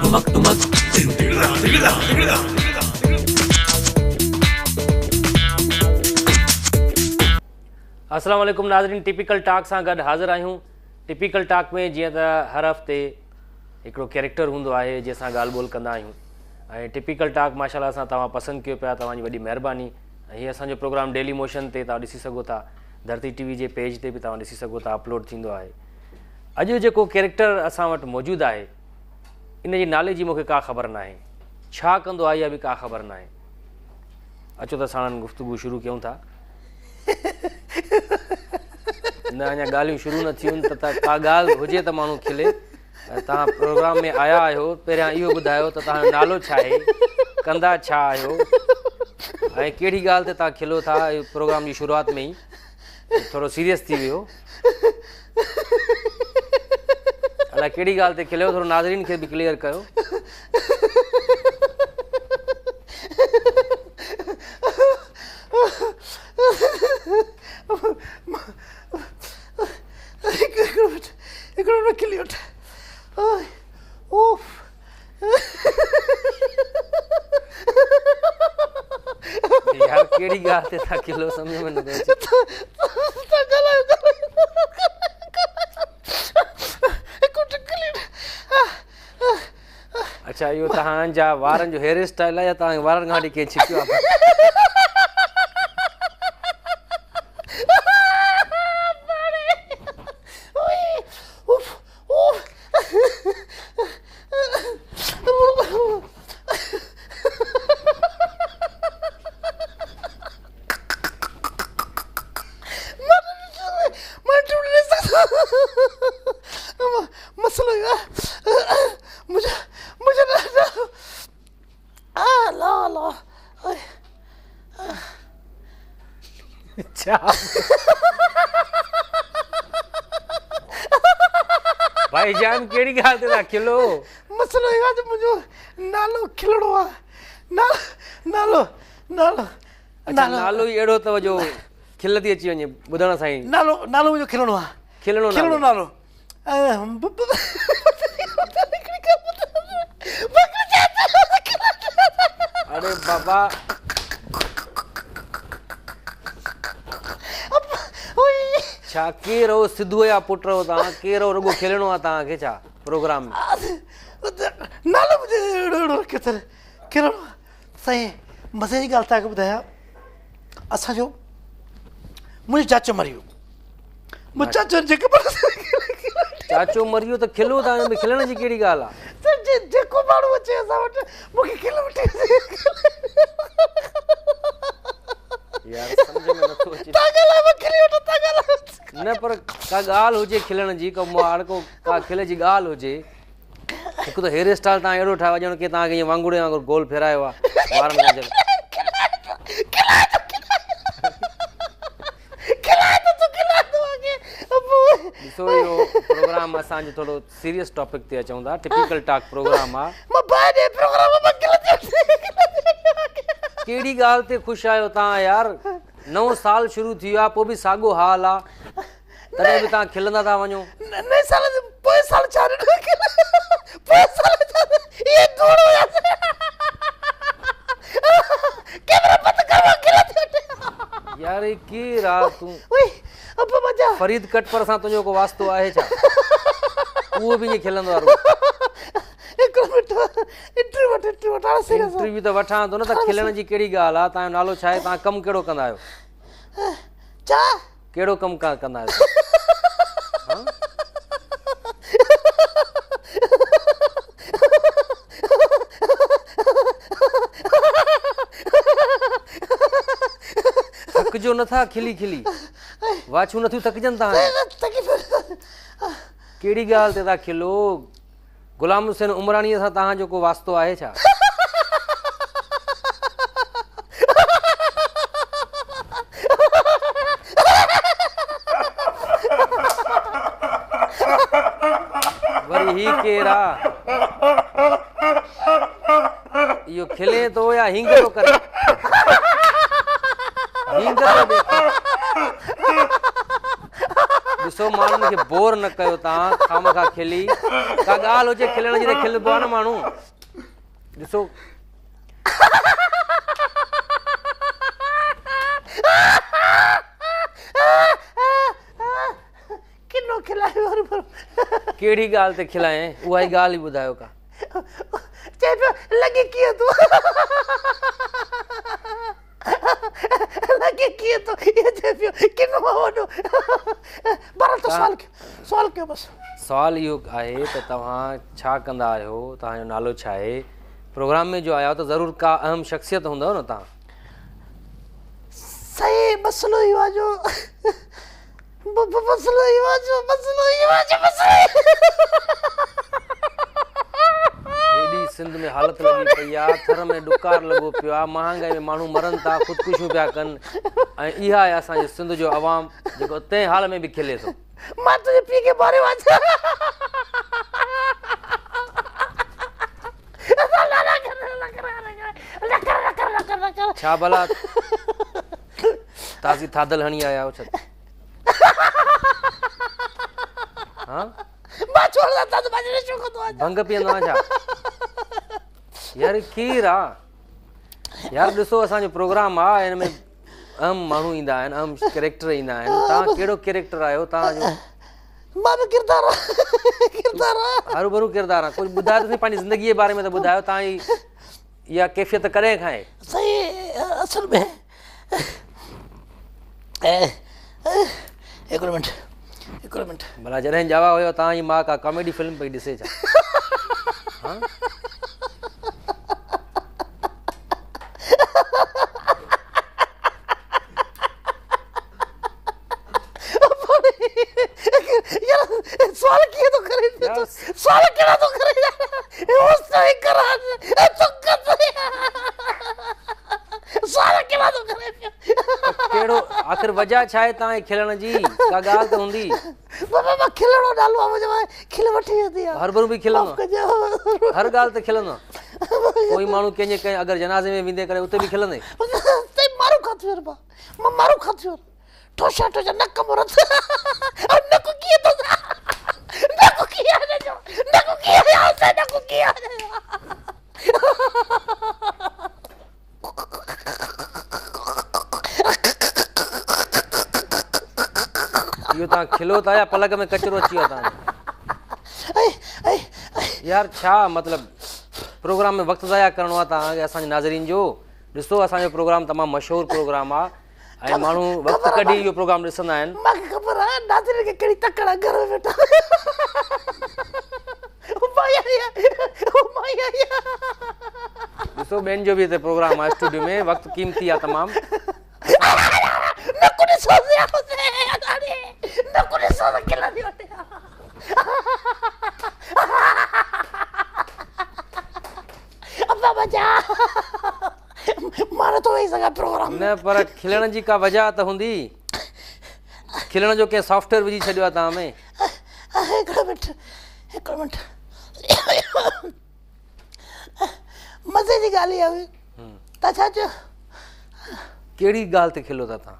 अस्सलाम वालेकुम नाज़रीन, टिपिकल टॉक सां गॾु हाज़िर आहियूं। टिपिकल टॉक में जीअं त हर हफ़्ते हिकिड़ो कैरेक्टर हूंदो आहे जंहिंसां ॻाल्हि ॿोल कंदा आहियूं ऐं टिपिकल टॉक माशाल्लाह सां तव्हां पसंदि कयो पिया, तव्हांजी वॾी महिरबानी। ऐं हीअ असांजो प्रोग्राम डेली मोशन ते तव्हां ॾिसी सघो था, धरती टीवी जे पेज ते बि तव्हां ॾिसी सघो था, अपलोड थींदो आहे। अॼु जेको कैरेक्टर असां वटि मौजूदु आहे इन जे नाले जी मूंखे का ख़बर न आहे, छा कंदो आहे इहा बि का ख़बर न आहे। अचो त साणनि गुफ़्तगू शुरू कयूं था। न अञा ॻाल्हियूं शुरू न थियूं त का ॻाल्हि हुजे त माण्हू खिले। तव्हां प्रोग्राम में आया आहियो, पहिरियां इहो ॿुधायो त तव्हांजो नालो छा आहे, कंदा छा आहियो ऐं कहिड़ी ॻाल्हि ते तव्हां खिलो था। प्रोग्राम जी शुरूआति में ई थोरो सीरियस थी वियो, अलाए कहिड़ी ॻाल्हि ते खिलियो, थोरो नाज़रीन खे बि क्लियर कयो। यार कहिड़ी ॻाल्हि ते था खिलो, सम्झ में नथो अचे। अच्छा, इहो तव्हांजा वारनि जो हेयर स्टाइल आहे या तव्हांखे वारनि खां वठी कंहिं छिकियो आहे? भाईजान कहिड़ी ॻाल्हि ते था खिलो? मसलो इहो आहे त मुंहिंजो नालो खिलणो आहे। नालो नालो ई अहिड़ो अथव जो खिल थी अची वञे ॿुधण सां ई। नालो मुंहिंजो खिलणो आहे, खिलणो नालो। अरे बाबा, छा केरु हो, सिधो या पुट हो तव्हां? केरु हो, रुॻो खिलणो आहे तव्हांखे छा प्रोग्राम में? नालो मुंहिंजो खिलणो आहे। साईं मज़े जी ॻाल्हि तव्हांखे ॿुधायां, असांजो मुंहिंजो चाचो मरी वियो। मुंहिंजो चाचो मरी वियो त खिलो था, हिन में खिलण जी कहिड़ी ॻाल्हि आहे? जेको माण्हू अचे असां वटि मूंखे खिल वठी यार सम्झ में नथो अचे। न पर का ॻाल्हि हुजे खिलण जी, का खिल जी ॻाल्हि हुजे। हिकु त हेयर स्टाइल तव्हां अहिड़ो ठाहियो ॼण की तव्हांखे ईअं वांगुड़े वांगुरु गोल फेरायो आहे वारनि खां। ॾिसो इहो प्रोग्राम असांजो थोरो सीरियस टॉपिक ते अचूं था, टिपिकल टॉक प्रोग्राम आहे। कहिड़ी ॻाल्हि ते ख़ुशि आहियो तव्हां यार? नओं साल शुरू थी वियो आहे, पोइ बि साॻियो हाल आहे, तॾहिं बि तव्हां खिलंदा था वञो। यार केरु आहे तूं? फरीद कट पर सां तुंहिंजो को वास्तो आहे छा? उहो बि ईअं खिलंदो आहे? इंटरव्यू त वठां थो न, त खिलण जी कहिड़ी ॻाल्हि आहे? तव्हांजो नालो छा आहे? तव्हां कमु कहिड़ो कंदा आहियो? कहिड़ो कमु कंदा आहियो? थकिजो नथा खिली खिली? वाछूं नथियूं थकिजनि तव्हां? कहिड़ी ॻाल्हि ते था खिलो? गुलाम हुसैन उमराणीअ सां तव्हांजो को वास्तो आहे छा? वरी ही केरु आहे? इहो खिले थो या हिंग थो करे? हिंग थो ॾिसो माण्हुनि खे बोर न कयो तव्हां खामखा खिली का ॻाल्हि हुजे खिलण जी त खिलबो आहे न माण्हू ॾिसो किनो खिलायो कहिड़ी ॻाल्हि ते खिलाए उहा ई ॻाल्हि ई ॿुधायो का चए पियो लॻे कीअं तूं लॻे कीअं तूं इहो चए पियो किनो वॾो बराबरि त सवाल कयो बसि सवाल इहो आहे त तव्हां छा कंदा आहियो तव्हांजो नालो छा आहे प्रोग्राम में जो आया आहियो त ज़रूरु का अहम शख़्सियत हूंदव न तव्हां सही मसइलो इहो आहे जो मसइलो इहो आहे जो हेॾी सिंध में हालत लॻी पई आहे थर में ॾुकार लॻो पियो आहे महांगाई में माण्हू मरनि था ख़ुदकुशियूं पिया कनि ऐं इहा आहे असांजे सिंध जो अवाम जेको तंहिं हाल में बि खिले थो मां तुंहिंजे पीउ खे मारियो आहे छा भला ताज़ी थादल हणी आया हो छा हाँ मां छोड़दा त बाजे ने शौक तो भंग पीअंदो आहियां छा यार केरु आहे यार ॾिसो असांजो प्रोग्राम आहे हिन में अहम माण्हू ईंदा आहिनि अहम कैरेक्टर ईंदा आहिनि तव्हां कहिड़ो कैरेक्टर आहियो तव्हांजो मां बि किरदार हरू भरू किरदार आहे कुझु ॿुधायो त पंहिंजी ज़िंदगीअ जे बारे में त ॿुधायो तव्हां इहा कैफ़ियत कॾहिं खां आहे सही असल में हिकिड़ो मिंट भला जॾहिं जावा हुयो तव्हांजी मां का कॉमेडी फिल्म पई ॾिसे छा हाँ? सवाल कीअं थो करे सवाल कहिड़ा थो करे सवाल कहिड़ा थो करे कहिड़ो आख़िर वजह छा आहे तव्हांजे खिलण जी का ॻाल्हि त हूंदी बाबा मां खिलणो नालो आहे मुंहिंजो खिल वठी वेंदी आहे हर भरू बि खिलंदो हर ॻाल्हि ते खिलंदो कोई माण्हू कंहिंजे कंहिं अगरि जनाज़े में वेंदे करे उते बि खिलंदे मारू खाती वर मां मारू खाती वर ठोशा नक मुरत नक कीअं थो नक कीअं इहो तव्हां खिलो था या पलक में कचिरो अची वियो तव्हांजो यार छा मतिलबु प्रोग्राम में वक़्तु ज़ाया करिणो आहे तव्हांखे असांजे नाज़रीन जो ॾिसो असांजो प्रोग्राम तमामु मशहूरु प्रोग्राम आहे ऐं माण्हू वक़्तु कढी इहो प्रोग्राम ॾिसंदा आहिनि मूंखे ख़बर आहे नाज़रीन खे कहिड़ी तकड़ आहे घर में वेठा ॾिसो ॿियनि जो बि हिते प्रोग्राम आहे स्टूडियो में वक़्तु क़ीमती आहे तमामु न पर खिलण जी का वजह त हूंदी खिलण जो कंहिं सॉफ्टवेयर विझी छॾियो आहे तव्हां में हिकिड़ो मिंट मज़े जी ॻाल्हि आहे तव्हां छा चयो कहिड़ी ॻाल्हि ते खिलो था तव्हां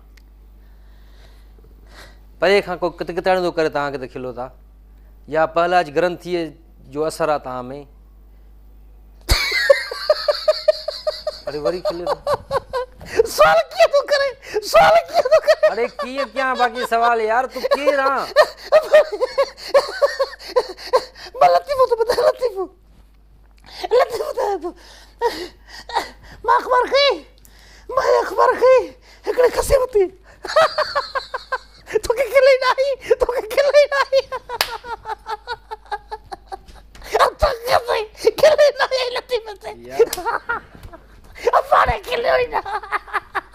परे खां को कित किताणो करे तव्हांखे त खिलो था या पहलाज ग्रंथीअ जो असरु आहे तव्हां में अरे वरी खिले सवाल कीअं थो करे अरे कीअं कयां बाक़ी सवाल यार तूं केरु आहे लतीफ़ो थो ॿुधाए लतीफ़ो ॿुधाए थो मां अख़बार खई हिकिड़े खसे वरिती तोखे खिले न आई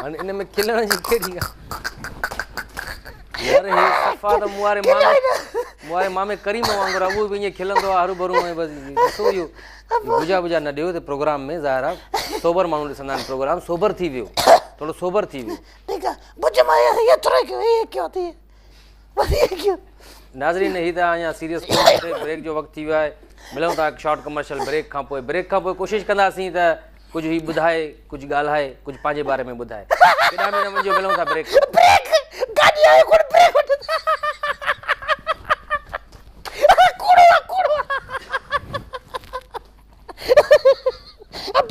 हाणे इन में खिलण जी कहिड़ी यार हे सफ़ा त मुआरे मामे करीम वांगुरु आहे उहो बि ईअं खिलंदो आहे हरू भरू ऐं बसि ॾिसो इहो बुझा न ॾियो त प्रोग्राम में ज़ाहिर आहे सोबर माण्हू ॾिसंदा आहिनि प्रोग्राम सोबर थी वियो थोरो सोबर थी वियो नाज़रीन ही त अञा सीरियस ब्रेक जो वक़्तु थी वियो आहे मिलूं था शॉर्ट कमर्शियल ब्रेक खां पोइ कोशिशि कंदासीं त कुझु ही ॿुधाए कुझु ॻाल्हाए कुझु पंहिंजे बारे में ॿुधाए केॾा में न वञो मिलूं था ब्रेक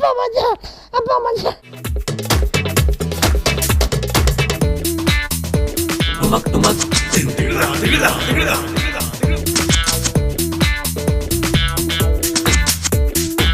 अब्बा माझ्या तुमक तुमक तिगड़ा तिगड़ा तिगड़ा